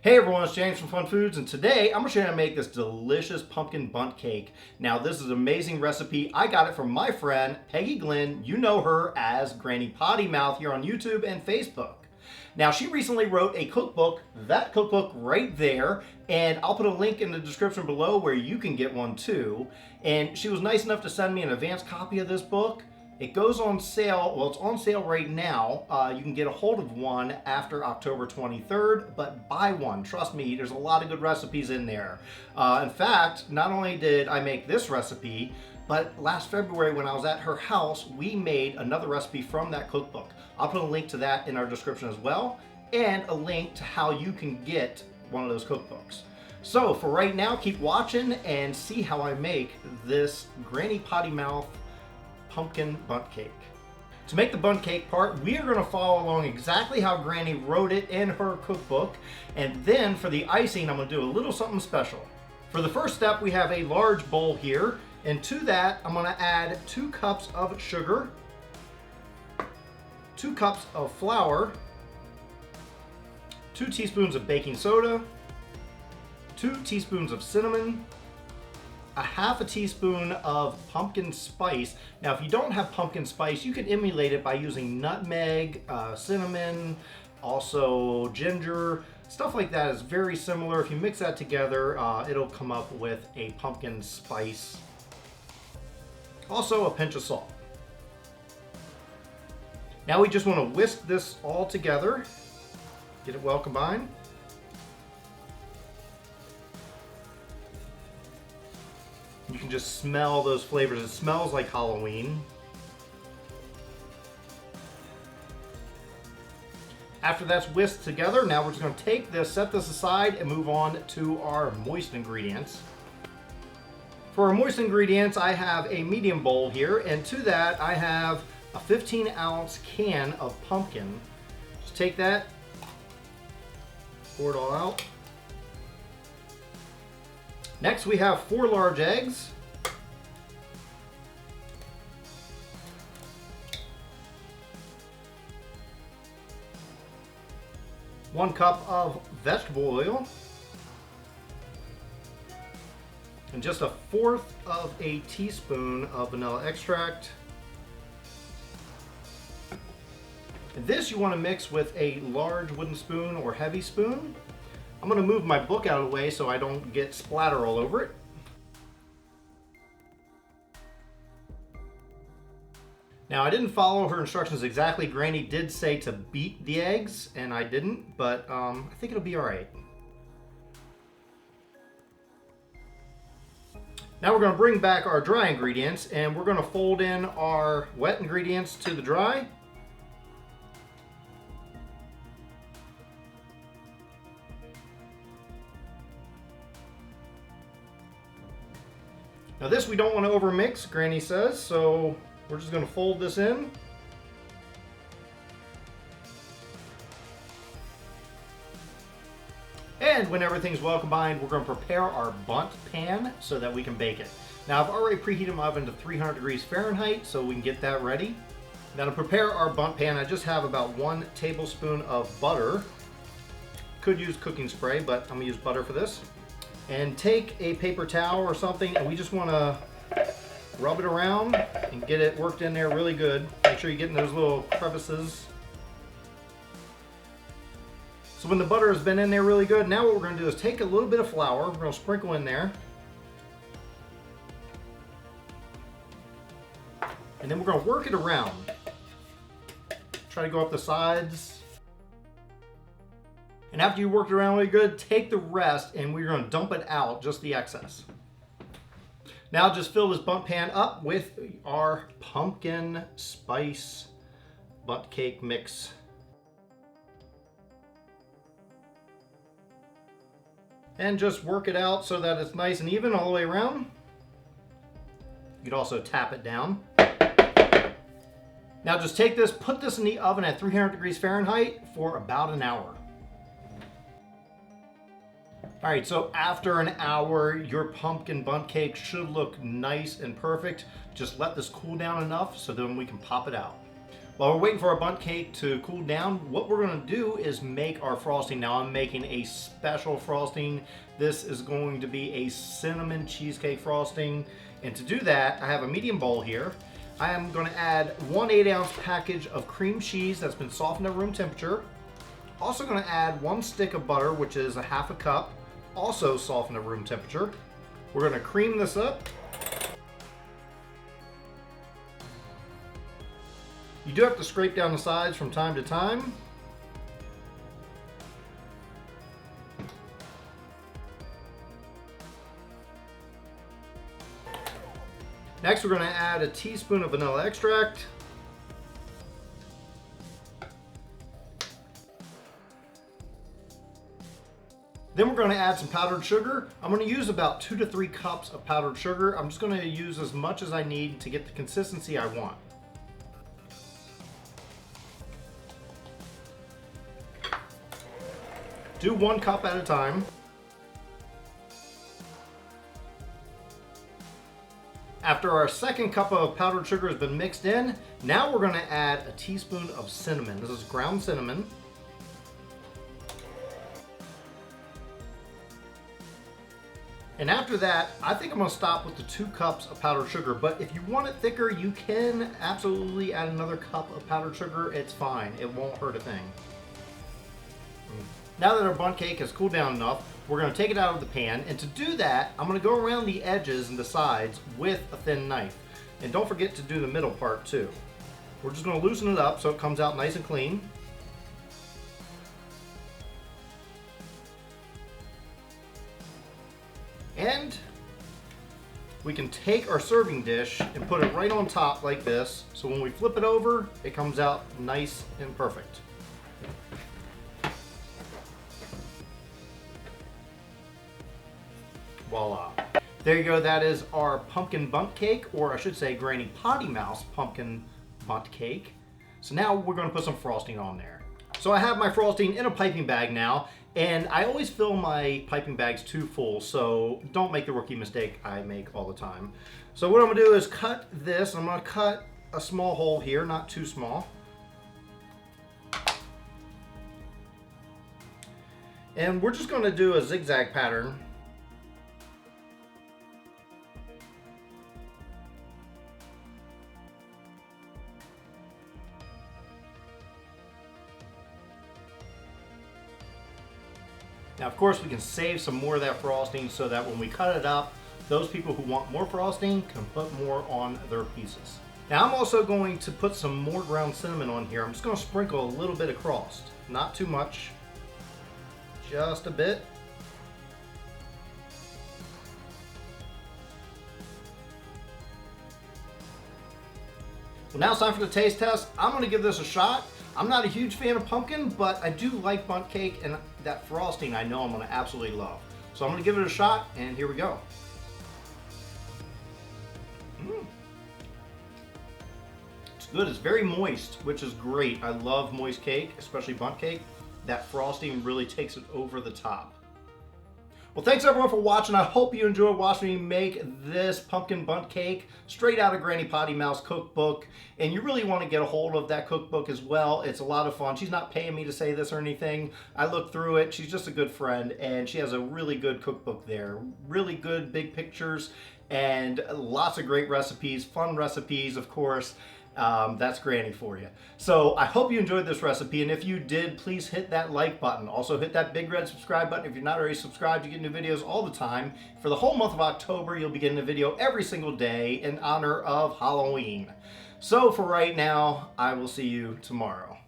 Hey everyone, it's James from FunFoods, and today I'm going to show you how to make this delicious pumpkin bundt cake. Now this is an amazing recipe. I got it from my friend Peggy GLEN. You know her as Granny Pottymouth here on YouTube and Facebook. Now she recently wrote a cookbook, that cookbook right there, and I'll put a link in the description below where you can get one too. And she was nice enough to send me an advanced copy of this book. It goes on sale, well it's on sale right now. You can get a hold of one after October 23rd, but buy one. Trust me, there's a lot of good recipes in there. In fact, not only did I make this recipe, but last February when I was at her house, we made another recipe from that cookbook. I'll put a link to that in our description as well, and a link to how you can get one of those cookbooks. So for right now, keep watching and see how I make this Granny Pottymouth pumpkin bundt cake. To make the bundt cake part, we are going to follow along exactly how Granny wrote it in her cookbook, and then for the icing I'm going to do a little something special. For the first step, we have a large bowl here, and to that I'm going to add 2 cups of sugar, 2 cups of flour, 2 teaspoons of baking soda, 2 teaspoons of cinnamon, a half a teaspoon of pumpkin spice. Now if you don't have pumpkin spice, you can emulate it by using nutmeg, cinnamon, also ginger. Stuff like that is very similar. If you mix that together, it'll come up with a pumpkin spice. Also a pinch of salt. Now we just want to whisk this all together, get it well combined. You can just smell those flavors. It smells like Halloween. After that's whisked together, now we're just going to take this, set this aside, and move on to our moist ingredients. For our moist ingredients, I have a medium bowl here, and to that I have a 15-ounce can of pumpkin. Just take that, pour it all out. Next we have 4 large eggs. One cup of vegetable oil. And just 1/4 of a teaspoon of vanilla extract. And this you want to mix with a large wooden spoon or heavy spoon. I'm going to move my book out of the way so I don't get splatter all over it. Now I didn't follow her instructions exactly. Granny did say to beat the eggs, and I didn't, but I think it'll be alright. Now we're going to bring back our dry ingredients, and we're going to fold in our wet ingredients to the dry. Now this we don't want to overmix, Granny says, so we're just going to fold this in. And when everything's well combined, we're going to prepare our bundt pan so that we can bake it. Now I've already preheated my oven to 300 degrees Fahrenheit so we can get that ready. Now to prepare our bundt pan, I just have about 1 tablespoon of butter. Could use cooking spray, but I'm going to use butter for this. And take a paper towel or something, and we just want to rub it around and get it worked in there really good. Make sure you get in those little crevices. So when the butter has been in there really good, now what we're going to do is take a little bit of flour. We're going to sprinkle in there. And then we're going to work it around. Try to go up the sides. And after you work it around really good, take the rest and we're going to dump it out, just the excess. Now just fill this bundt pan up with our pumpkin spice bundt cake mix. And just work it out so that it's nice and even all the way around. You could also tap it down. Now just take this, put this in the oven at 300 degrees Fahrenheit for about an hour. All right, so after an hour, your pumpkin bundt cake should look nice and perfect. Just let this cool down enough so then we can pop it out. While we're waiting for our bundt cake to cool down, what we're gonna do is make our frosting. Now I'm making a special frosting. This is going to be a cinnamon cheesecake frosting. And to do that, I have a medium bowl here. I am gonna add 1 8-ounce package of cream cheese that's been softened at room temperature. Also gonna add 1 stick of butter, which is a 1/2 cup, also softened at room temperature. We're gonna cream this up. You do have to scrape down the sides from time to time. Next, we're going to add a teaspoon of vanilla extract. Then we're going to add some powdered sugar. I'm going to use about 2 to 3 cups of powdered sugar. I'm just going to use as much as I need to get the consistency I want. Do 1 cup at a time. After our second cup of powdered sugar has been mixed in, now we're going to add a teaspoon of cinnamon. This is ground cinnamon. And after that, I think I'm going to stop with the 2 cups of powdered sugar. But if you want it thicker, you can absolutely add another cup of powdered sugar. It's fine. It won't hurt a thing. Now that our bundt cake has cooled down enough, we're going to take it out of the pan, and to do that, I'm going to go around the edges and the sides with a thin knife. And don't forget to do the middle part too. We're just going to loosen it up so it comes out nice and clean. And we can take our serving dish and put it right on top like this, so when we flip it over, it comes out nice and perfect. Voila. There you go, that is our pumpkin bundt cake, or I should say Granny Pottymouth's pumpkin bundt cake. So now we're going to put some frosting on there. So I have my frosting in a piping bag now, and I always fill my piping bags too full, so don't make the rookie mistake I make all the time. So what I'm going to do is cut this. I'm going to cut a small hole here, not too small. And we're just going to do a zigzag pattern. Now, of course, we can save some more of that frosting so that when we cut it up, those people who want more frosting can put more on their pieces. Now, I'm also going to put some more ground cinnamon on here. I'm just going to sprinkle a little bit across. Not too much, just a bit. Well, now it's time for the taste test. I'm going to give this a shot. I'm not a huge fan of pumpkin, but I do like bundt cake, and that frosting I know I'm going to absolutely love. So I'm going to give it a shot, and here we go. It's good. It's very moist, which is great. I love moist cake, especially bundt cake. That frosting really takes it over the top. Well, thanks everyone for watching. I hope you enjoyed watching me make this pumpkin bundt cake straight out of Granny Pottymouth's cookbook. And you really want to get a hold of that cookbook as well. It's a lot of fun. She's not paying me to say this or anything. I looked through it. She's just a good friend, and she has a really good cookbook there. Really good big pictures and lots of great recipes, fun recipes, of course. That's Granny for you. So I hope you enjoyed this recipe, and if you did, please hit that like button. Also hit that big red subscribe button if you're not already subscribed. You get new videos all the time. For the whole month of October, you'll be getting a video every single day in honor of Halloween. So for right now, I will see you tomorrow.